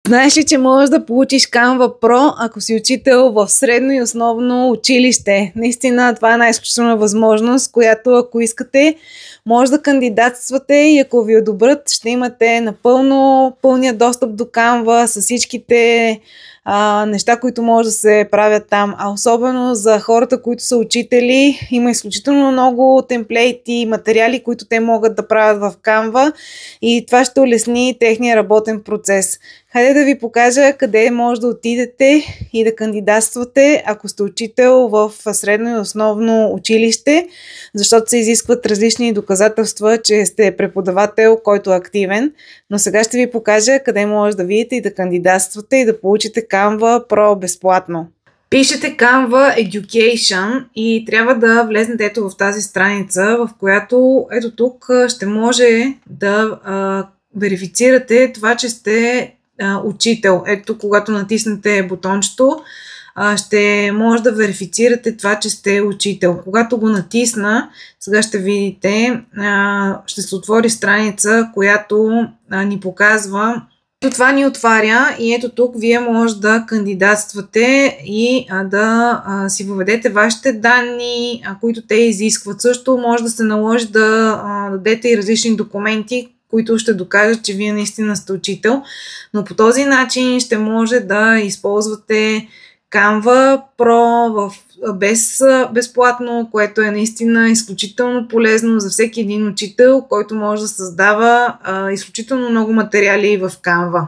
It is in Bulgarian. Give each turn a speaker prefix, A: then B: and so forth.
A: Знаеш ли, че можеш да получиш Canva Pro, ако си учител в средно и основно училище? Наистина, това е най-изключителна възможност, която, ако искате, може да кандидатствате и ако ви одобрят, ще имате напълно пълния достъп до Canva с всичките неща, които може да се правят там. А особено за хората, които са учители, има изключително много темплейти, материали, които те могат да правят в Canva и това ще улесни техния работен процес. Хайде да ви покажа къде може да отидете и да кандидатствате, ако сте учител в средно и основно училище, защото се изискват различни доказателства, че сте преподавател, който е активен. Но сега ще ви покажа къде може да видите и да кандидатствате и да получите Canva Pro безплатно. Пишете Canva Education и трябва да влезнете ето в тази страница, в която ето тук ще може да верифицирате това, че сте учител. Ето, когато натиснете бутончето, ще може да верифицирате това, че сте учител. Когато го натисна, сега ще видите, ще се отвори страница, която ни показва. Ето това ни отваря и ето тук вие може да кандидатствате и да си въведете вашите данни, които те изискват. Също може да се наложи да дадете и различни документи, които ще докажат, че вие наистина сте учител, но по този начин ще може да използвате Canva Pro безплатно, което е наистина изключително полезно за всеки един учител, който може да създава изключително много материали в Canva.